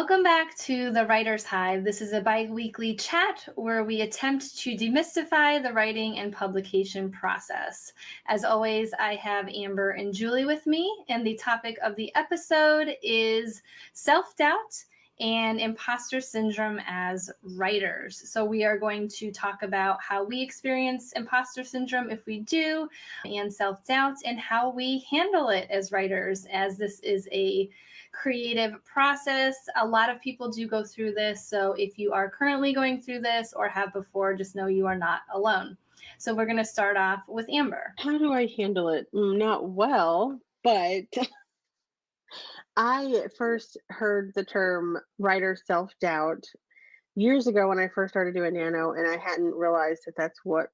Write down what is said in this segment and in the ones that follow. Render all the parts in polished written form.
Welcome back to the Writer's Hive. This is a bi-weekly chat where we attempt to demystify the writing and publication process. As always, I have Amber and Julie with me, and the topic of the episode is self-doubt and imposter syndrome as writers. So we are going to talk about how we experience imposter syndrome if we do, and self-doubt, and how we handle it as writers, as this is a creative process. A lot of people do go through this. So if you are currently going through this or have before, just know you are not alone. So we're going to start off with Amber. How do I handle it? Not well, but I first heard the term writer self doubt years ago when I first started doing nano, and I hadn't realized that that's what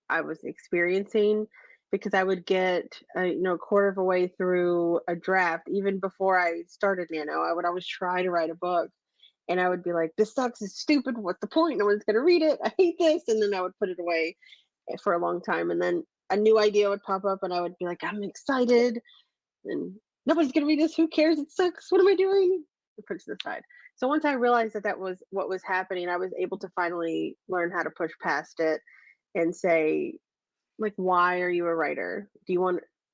I was experiencing because I would get, a quarter of a way through a draft, even before I started nano. I would always try to write a book, and I would be like, "This sucks. It's stupid. What's the point? No one's going to read it. I hate this," and then I would put it away for a long time, and then a new idea would pop up, and I would be like, "I'm excited," and nobody's gonna read this. Who cares? It sucks. What am I doing? I put it to the side. So once I realized that that was what was happening, I was able to finally learn how to push past it and say, like, why are you a writer?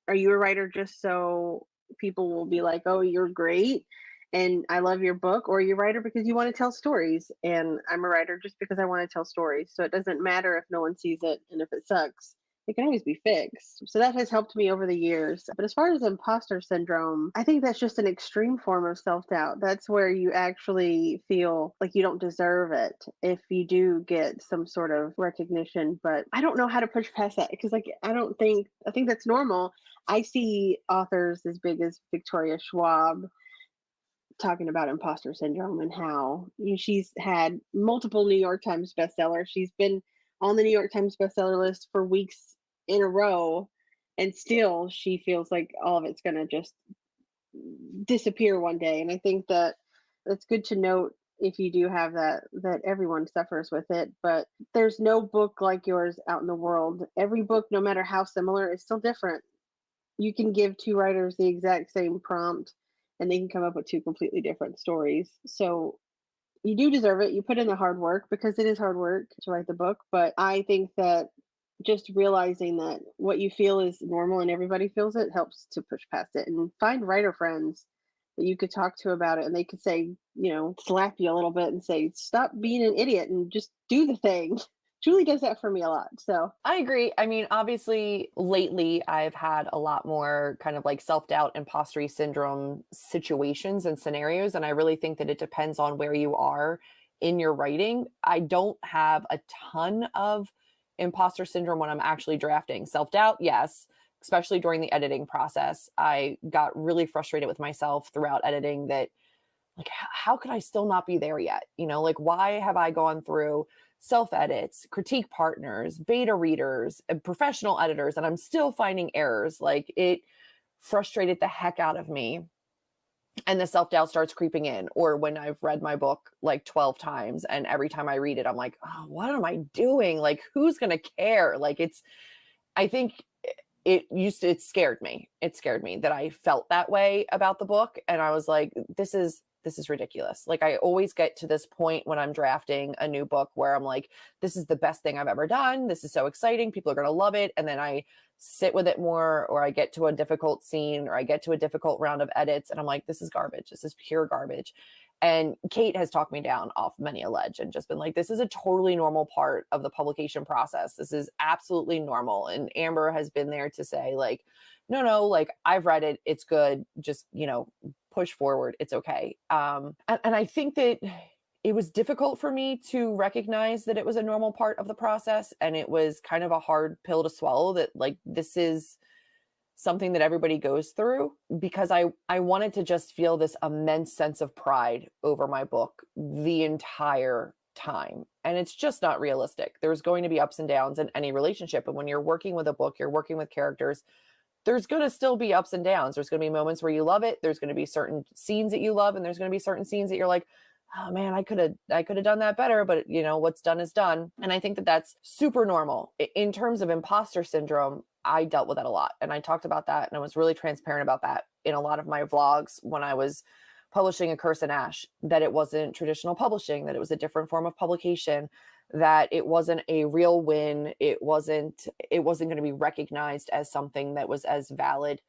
Are you a writer just so people will be like, oh, you're great and I love your book? Or are you a writer because you want to tell stories? And I'm a writer just because I want to tell stories. So it doesn't matter if no one sees it and if it sucks. It can always be fixed. So that has helped me over the years. But as far as imposter syndrome, I think that's just an extreme form of self doubt. That's where you actually feel like you don't deserve it if you do get some sort of recognition. But I don't know how to push past that because, like, I think that's normal. I see authors as big as Victoria Schwab talking about imposter syndrome and how she's had multiple New York Times bestsellers. She's been on the New York Times bestseller list for weeks in a row, and still she feels like all of it's going to just disappear one day. And I think that it's good to note if you do have that everyone suffers with it, but there's no book like yours out in the world. Every book, no matter how similar, is still different. You can give two writers the exact same prompt and they can come up with two completely different stories. So you do deserve it. You put in the hard work because it is hard work to write the book. But I think that just realizing that what you feel is normal and everybody feels it helps to push past it and find writer friends that you could talk to about it and they could say, slap you a little bit and say, stop being an idiot and just do the thing. Julie does that for me a lot. So I agree. I mean, obviously, lately I've had a lot more kind of like self doubt, imposter syndrome situations and scenarios. And I really think that it depends on where you are in your writing. I don't have a ton of imposter syndrome when I'm actually drafting. Self doubt, yes, especially during the editing process. I got really frustrated with myself throughout editing that, like, how could I still not be there yet? Like, why have I gone through self edits, critique partners, beta readers, and professional editors, and I'm still finding errors? Like, it frustrated the heck out of me. And the self doubt starts creeping in. Or when I've read my book like 12 times, and every time I read it, I'm like, oh, what am I doing? Like, who's going to care? Like, I think it scared me. It scared me that I felt that way about the book. And I was like, this is ridiculous. Like, I always get to this point when I'm drafting a new book where I'm like, this is the best thing I've ever done. This is so exciting. People are going to love it. And then I sit with it more, or I get to a difficult scene, or I get to a difficult round of edits. And I'm like, this is garbage. This is pure garbage. And Kate has talked me down off many a ledge and just been like, this is a totally normal part of the publication process. This is absolutely normal. And Amber has been there to say, like, no, like, I've read it. It's good. Just, push forward. It's okay. And I think that it was difficult for me to recognize that it was a normal part of the process. And it was kind of a hard pill to swallow that, like, this is something that everybody goes through, because I wanted to just feel this immense sense of pride over my book the entire time. And it's just not realistic. There's going to be ups and downs in any relationship. And when you're working with a book, you're working with characters, there's going to still be ups and downs. There's going to be moments where you love it. There's going to be certain scenes that you love, and there's going to be certain scenes that you're like, oh man, I could have done that better, but what's done is done. And I think that that's super normal. In terms of imposter syndrome, I dealt with that a lot. And I talked about that, and I was really transparent about that in a lot of my vlogs when I was publishing A Curse and Ash, that it wasn't traditional publishing, that it was a different form of publication, that it wasn't a real win. It wasn't going to be recognized as something that was as valid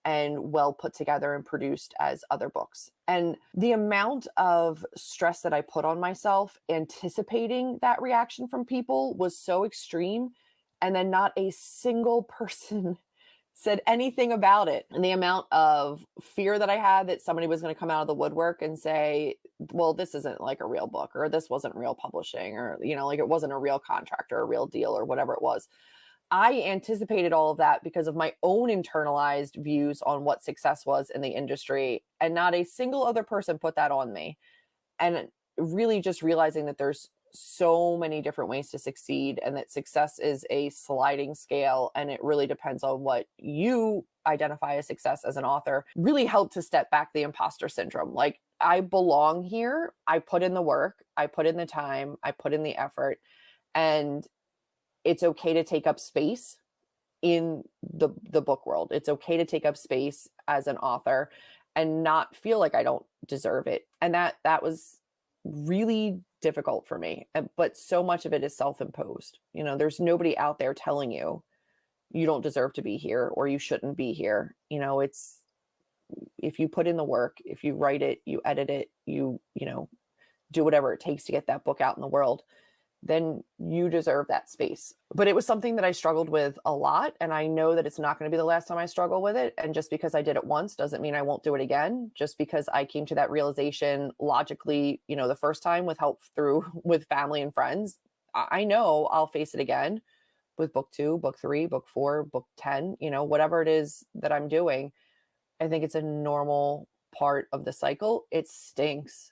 and well put together and produced as other books. And the amount of stress that I put on myself anticipating that reaction from people was so extreme. And then not a single person said anything about it. And the amount of fear that I had that somebody was going to come out of the woodwork and say, well, this isn't like a real book, or this wasn't real publishing, or, like it wasn't a real contract or a real deal or whatever it was. I anticipated all of that because of my own internalized views on what success was in the industry, and not a single other person put that on me. And really just realizing that there's so many different ways to succeed, and that success is a sliding scale, and it really depends on what you identify as success as an author, really helped to step back the imposter syndrome. Like, I belong here. I put in the work, I put in the time, I put in the effort, and it's okay to take up space in the book world. It's okay to take up space as an author and not feel like I don't deserve it. And that was really difficult for me. But so much of it is self-imposed. There's nobody out there telling you you don't deserve to be here or you shouldn't be here. It's, if you put in the work, if you write it, you edit it, you do whatever it takes to get that book out in the world, then you deserve that space. But it was something that I struggled with a lot. And I know that it's not going to be the last time I struggle with it. And just because I did it once doesn't mean I won't do it again. Just because I came to that realization logically, the first time with help with family and friends, I know I'll face it again with book 2, book 3, book 4, book 10, whatever it is that I'm doing. I think it's a normal part of the cycle. It stinks,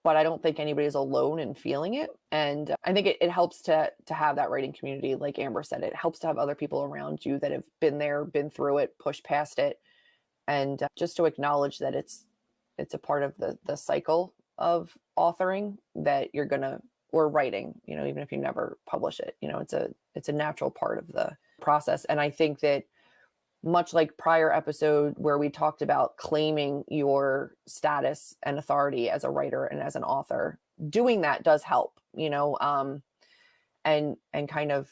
but I don't think anybody's alone in feeling it. And I think it helps to have that writing community. Like Amber said, it helps to have other people around you that have been there, been through it, pushed past it. And just to acknowledge that it's a part of the cycle of authoring, that you're gonna, or writing, even if you never publish it, it's a natural part of the process. And I think that, much like prior episode where we talked about claiming your status and authority as a writer and as an author, doing that does help, and kind of,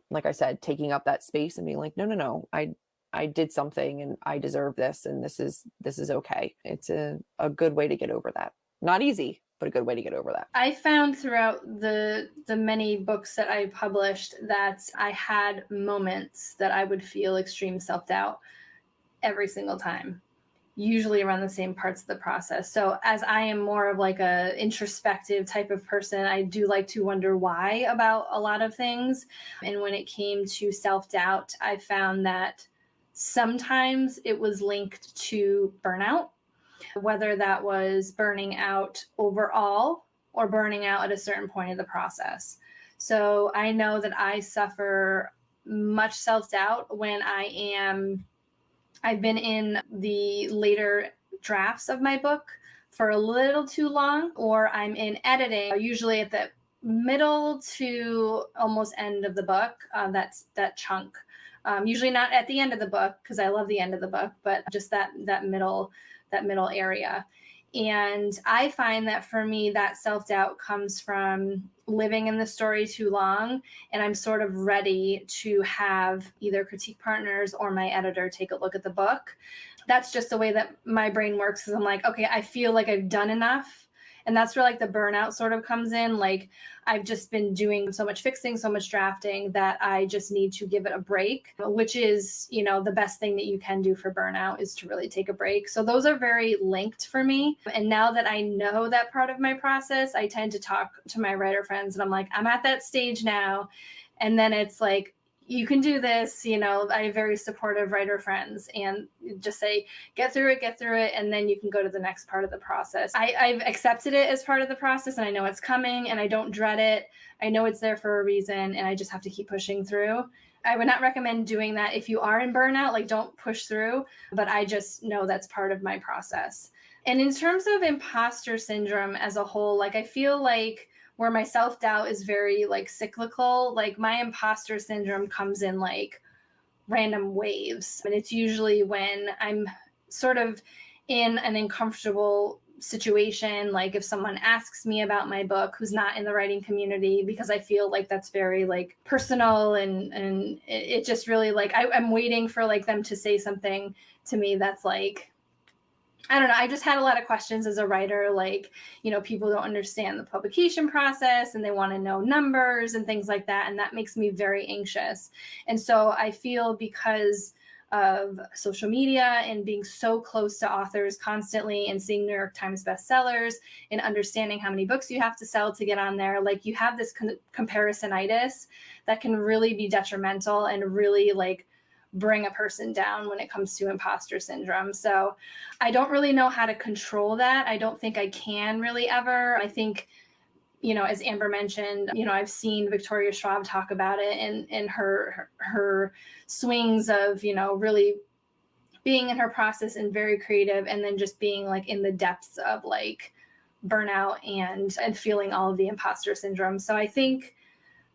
like I said, taking up that space and being like, no, I did something and I deserve this, and this is okay. It's a good way to get over that. Not easy, but a good way to get over that. I found throughout the many books that I published that I had moments that I would feel extreme self-doubt every single time, usually around the same parts of the process. So as I am more of like a introspective type of person, I do like to wonder why about a lot of things. And when it came to self-doubt, I found that sometimes it was linked to burnout, whether that was burning out overall or burning out at a certain point of the process. So I know that I suffer much self-doubt when I've been in the later drafts of my book for a little too long, or I'm in editing, usually at the middle to almost end of the book. That's that chunk. Usually not at the end of the book, because I love the end of the book, but just that middle area. And I find that for me, that self-doubt comes from living in the story too long, and I'm sort of ready to have either critique partners or my editor take a look at the book. That's just the way that my brain works, because I'm like, okay, I feel like I've done enough. And that's where like the burnout sort of comes in. Like, I've just been doing so much fixing, so much drafting, that I just need to give it a break, which is, the best thing that you can do for burnout is to really take a break. So those are very linked for me. And now that I know that part of my process, I tend to talk to my writer friends and I'm like, I'm at that stage now. And then it's like, you can do this. I have very supportive writer friends, and just say, get through it. And then you can go to the next part of the process. I've accepted it as part of the process, and I know it's coming, and I don't dread it. I know it's there for a reason, and I just have to keep pushing through. I would not recommend doing that if you are in burnout. Like, don't push through, but I just know that's part of my process. And in terms of imposter syndrome as a whole, like, I feel like where my self-doubt is very like cyclical, like my imposter syndrome comes in like random waves. And it's usually when I'm sort of in an uncomfortable situation, like if someone asks me about my book who's not in the writing community, because I feel like that's very like personal, and it just really like I'm waiting for like them to say something to me that's like, I don't know. I just had a lot of questions as a writer. Like, people don't understand the publication process and they want to know numbers and things like that. And that makes me very anxious. And so I feel, because of social media and being so close to authors constantly and seeing New York Times bestsellers and understanding how many books you have to sell to get on there, like you have this comparisonitis that can really be detrimental and really like bring a person down when it comes to imposter syndrome. So I don't really know how to control that. I don't think I can really ever. I think, as Amber mentioned, I've seen Victoria Schwab talk about it in her swings of, really being in her process and very creative, and then just being like in the depths of like burnout and feeling all of the imposter syndrome. So I think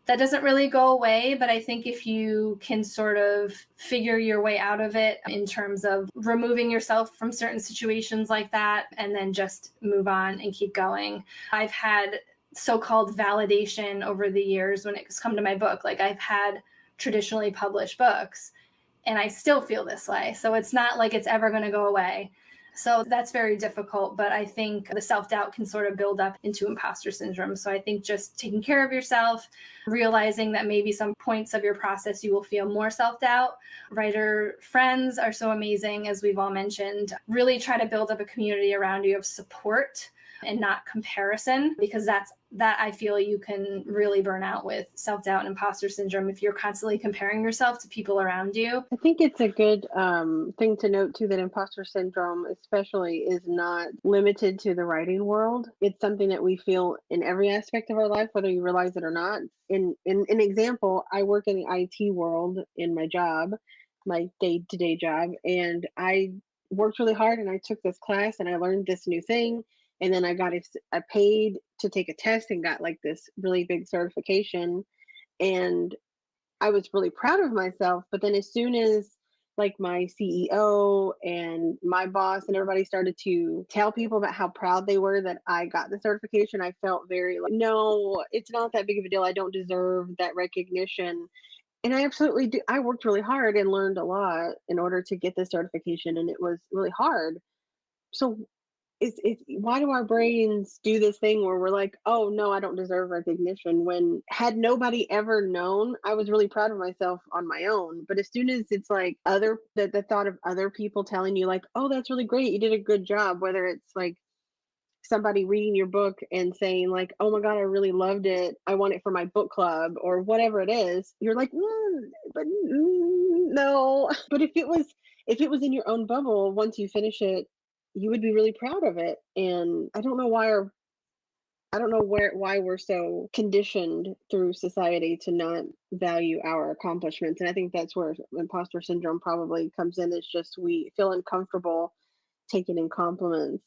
that doesn't really go away, but I think if you can sort of figure your way out of it in terms of removing yourself from certain situations like that, and then just move on and keep going. I've had so-called validation over the years when it's come to my book. Like, I've had traditionally published books and I still feel this way. So it's not like it's ever going to go away. So that's very difficult, but I think the self-doubt can sort of build up into imposter syndrome. So I think just taking care of yourself, realizing that maybe some points of your process you will feel more self-doubt. Writer friends are so amazing, as we've all mentioned. Really try to build up a community around you of support and not comparison, because that I feel you can really burn out with self-doubt and imposter syndrome if you're constantly comparing yourself to people around you. I think it's a good thing to note too that imposter syndrome, especially, is not limited to the writing world. It's something that we feel in every aspect of our life, whether you realize it or not. In an example, I work in the IT world in my job, my day-to-day job, and I worked really hard and I took this class and I learned this new thing. And then I paid to take a test and got like this really big certification. And I was really proud of myself, but then as soon as like my CEO and my boss and everybody started to tell people about how proud they were that I got the certification, I felt very like, no, it's not that big of a deal. I don't deserve that recognition. And I absolutely do. I worked really hard and learned a lot in order to get this certification, and it was really hard. So it's why do our brains do this thing where we're like, oh no, I don't deserve recognition, when had nobody ever known, I was really proud of myself on my own. But as soon as it's like the thought of other people telling you like, oh, that's really great, you did a good job, whether it's like somebody reading your book and saying like, oh my god, I really loved it, I want it for my book club, or whatever it is, you're like, no. But if it was in your own bubble, once you finish it, you would be really proud of it. And I don't know why we're so conditioned through society to not value our accomplishments. And I think that's where imposter syndrome probably comes in. It's just we feel uncomfortable taking in compliments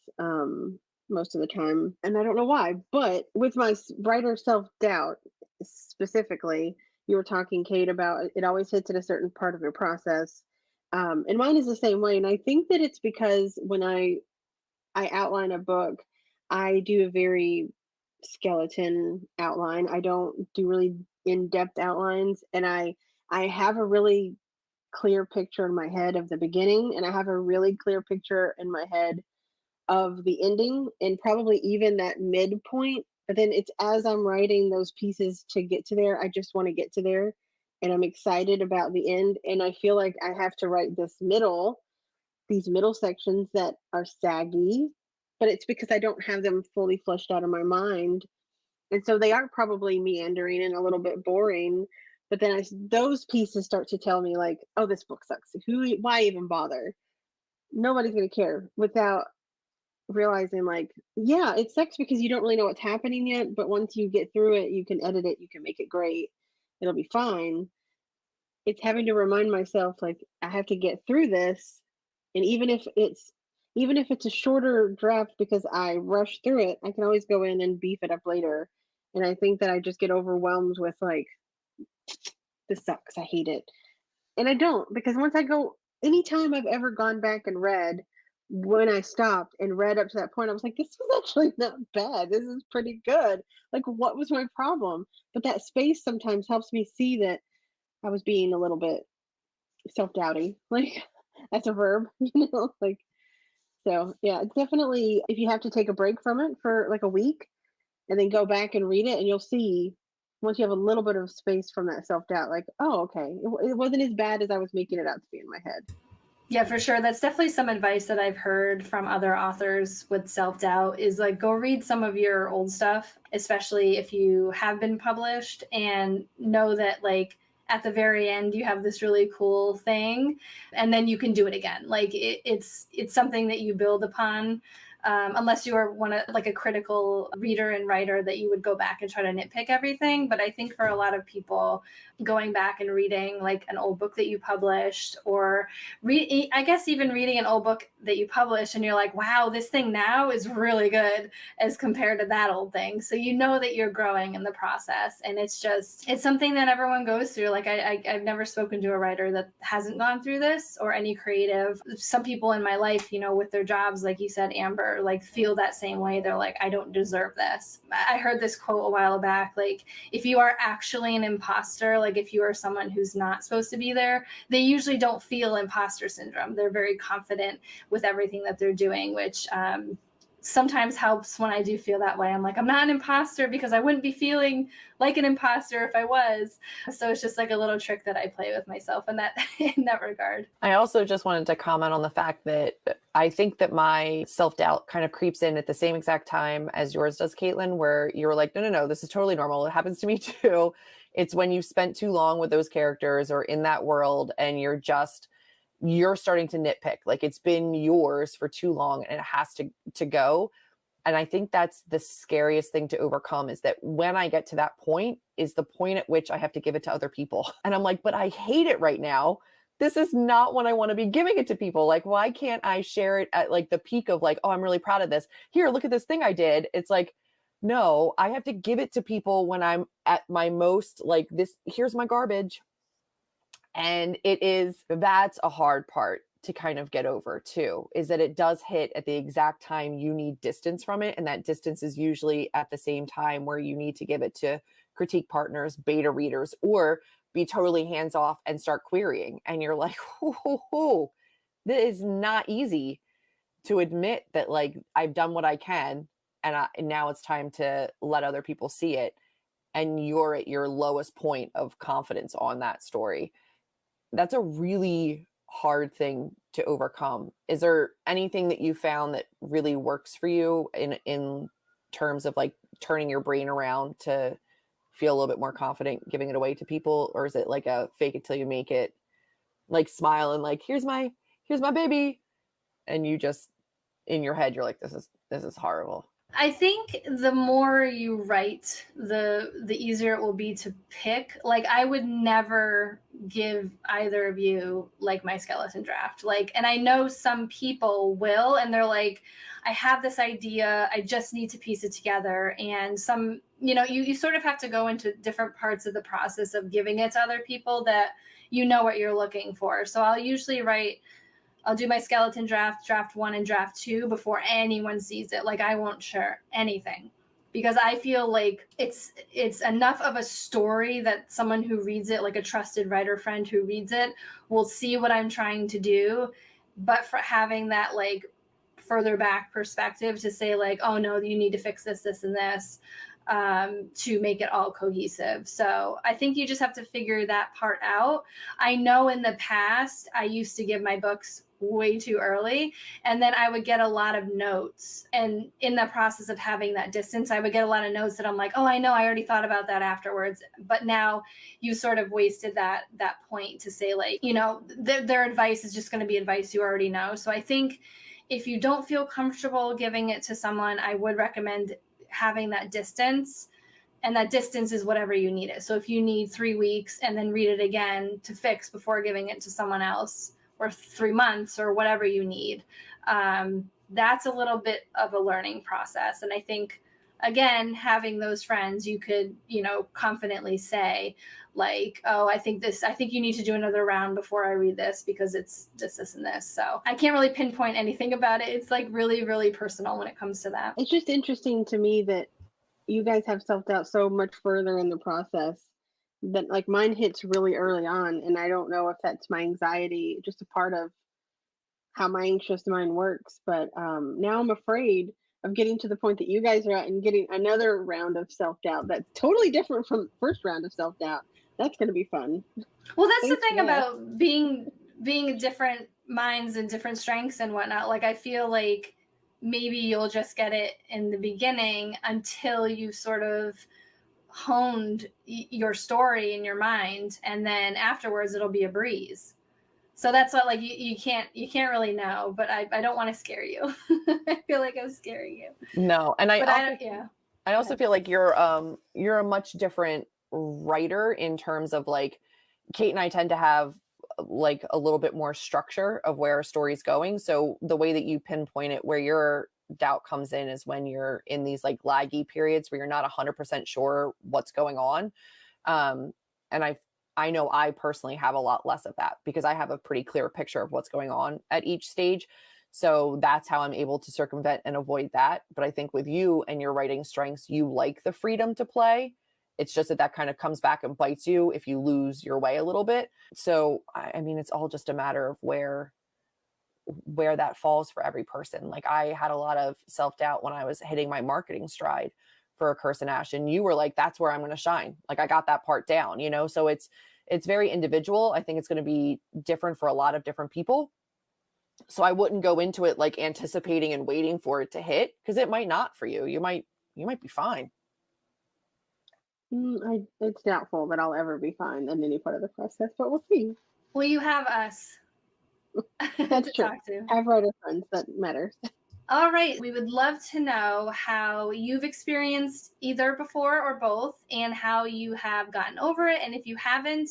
most of the time. And I don't know why. But with my writer self doubt specifically, you were talking, Kate, about it always hits at a certain part of your process. And mine is the same way. And I think that it's because when I outline a book, I do a very skeleton outline. I don't do really in-depth outlines, and I have a really clear picture in my head of the beginning, and I have a really clear picture in my head of the ending, and probably even that midpoint. But then it's as I'm writing those pieces to get to there, I just want to get to there, and I'm excited about the end, and I feel like I have to write these middle sections that are saggy, but it's because I don't have them fully fleshed out in my mind. And so they are probably meandering and a little bit boring. But then those pieces start to tell me, like, oh, this book sucks. Why even bother? Nobody's going to care, without realizing, like, yeah, it sucks because you don't really know what's happening yet. But once you get through it, you can edit it, you can make it great, it'll be fine. It's having to remind myself, like, I have to get through this. And even if it's a shorter draft because I rushed through it, I can always go in and beef it up later. And I think that I just get overwhelmed with like, this sucks, I hate it. And I don't, because once I go anytime I've ever gone back and read when I stopped and read up to that point, I was like, this was actually not bad. This is pretty good. Like, what was my problem? But that space sometimes helps me see that I was being a little bit self-doubting, like that's a verb, like, so yeah, it's definitely, if you have to take a break from it for like a week and then go back and read it, and you'll see once you have a little bit of space from that self-doubt, like, oh, okay, it wasn't as bad as I was making it out to be in my head. Yeah, for sure. That's definitely some advice that I've heard from other authors with self doubt is like go read some of your old stuff, especially if you have been published, and know that like at the very end you have this really cool thing and then you can do it again. Like it's something that you build upon. Unless you are one of like a critical reader and writer that you would go back and try to nitpick everything. But I think for a lot of people, going back and reading like an old book that you published, or I guess even reading an old book that you published and you're like, wow, this thing now is really good as compared to that old thing. So you know that you're growing in the process. And it's something that everyone goes through. Like I've never spoken to a writer that hasn't gone through this, or any creative. Some people in my life, with their jobs, like you said, Amber, like feel that same way. They're like, I don't deserve this. I heard this quote a while back, like if you are actually an imposter, like if you are someone who's not supposed to be there, they usually don't feel imposter syndrome. They're very confident with everything that they're doing, which sometimes helps when I do feel that way. I'm like, I'm not an imposter because I wouldn't be feeling like an imposter if I was. So it's just like a little trick that I play with myself in that in that regard. I also just wanted to comment on the fact that I think that my self-doubt kind of creeps in at the same exact time as yours does, Caitlin, where you're like, no, this is totally normal. It happens to me too. It's when you spent too long with those characters or in that world and you're starting to nitpick. Like it's been yours for too long and it has to go. And I think that's the scariest thing to overcome, is that when I get to that point is the point at which I have to give it to other people. And I'm like, but I hate it right now. This is not when I want to be giving it to people. Like, why can't I share it at like the peak of like, oh, I'm really proud of this. Here, look at this thing I did. It's like, no, I have to give it to people when I'm at my most like this. Here's my garbage. And that's a hard part to kind of get over too, is that it does hit at the exact time you need distance from it. And that distance is usually at the same time where you need to give it to critique partners, beta readers, or be totally hands off and start querying. And you're like, this is not easy to admit that like I've done what I can. And now it's time to let other people see it. And you're at your lowest point of confidence on that story. That's a really hard thing to overcome. Is there anything that you found that really works for you in terms of like turning your brain around to feel a little bit more confident giving it away to people? Or is it like a fake it till you make it, like smile and like, here's my baby. And you just, in your head, you're like, this is horrible. I think the more you write, the easier it will be to pick. Like I would never give either of you like my skeleton draft. Like, and I know some people will, and they're like, I have this idea, I just need to piece it together. And some, you sort of have to go into different parts of the process of giving it to other people that you know what you're looking for. So I'll do my skeleton draft 1 and draft 2 before anyone sees it. Like I won't share anything because I feel like it's enough of a story that someone who reads it, like a trusted writer friend who reads it, will see what I'm trying to do. But for having that like further back perspective to say like, oh no, you need to fix this, this, and this, to make it all cohesive. So I think you just have to figure that part out. I know in the past, I used to give my books way too early, and then I would get a lot of notes. And in the process of having that distance, I would get a lot of notes that I'm like, oh, I know, I already thought about that afterwards. But now you sort of wasted that point to say like, their advice is just going to be advice you already know. So I think if you don't feel comfortable giving it to someone, I would recommend having that distance, and that distance is whatever you need it. So if you need 3 weeks and then read it again to fix before giving it to someone else, or 3 months, or whatever you need, that's a little bit of a learning process. And I think again, having those friends, you could, confidently say, like, oh, I think you need to do another round before I read this because it's this, and this. So I can't really pinpoint anything about it. It's like really, really personal when it comes to that. It's just interesting to me that you guys have self-doubt so much further in the process that like mine hits really early on, and I don't know if that's my anxiety, just a part of how my anxious mind works. But now I'm afraid of getting to the point that you guys are at and getting another round of self-doubt that's totally different from first round of self-doubt. That's going to be fun. Well, that's the Thanks thing for that. about being different minds and different strengths and whatnot. Like, I feel like maybe you'll just get it in the beginning until you sort of honed your story in your mind, and then afterwards it'll be a breeze. So that's what, like, you can't really know, but I don't want to scare you. I feel like I'm scaring you. No, and I also ahead. feel like you're a much different writer in terms of like Kate and I tend to have like a little bit more structure of where a story's going. So the way that you pinpoint it, where your doubt comes in is when you're in these like laggy periods where you're not 100% sure what's going on. And I know I personally have a lot less of that because I have a pretty clear picture of what's going on at each stage. So that's how I'm able to circumvent and avoid that. But I think with you and your writing strengths, you like the freedom to play. It's just that kind of comes back and bites you if you lose your way a little bit. So, I mean, it's all just a matter of where that falls for every person. Like I had a lot of self-doubt when I was hitting my marketing stride for A Curse in Ash, and you were like, that's where I'm going to shine. Like I got that part down, so it's very individual. I think it's going to be different for a lot of different people. So I wouldn't go into it like anticipating and waiting for it to hit, because it might not for you. You might be fine. It's doubtful that I'll ever be fine in any part of the process, but we'll see. Well, you have us That's to true. talk to. Have writer friends, that matters. All right. We would love to know how you've experienced either before or both, and how you have gotten over it. And if you haven't,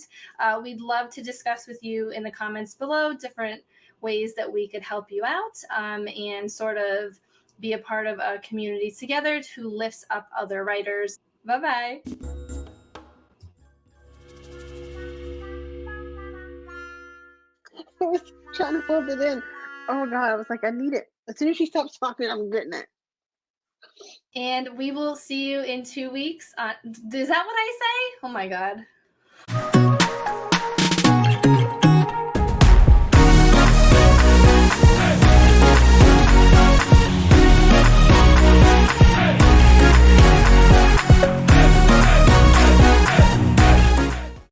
we'd love to discuss with you in the comments below different ways that we could help you out, and sort of be a part of a community together who lifts up other writers. Bye-bye. I was trying to hold it in. Oh God, I was like, I need it. As soon as she stops talking, I'm getting it. And we will see you in 2 weeks. Is that what I say? Oh my God.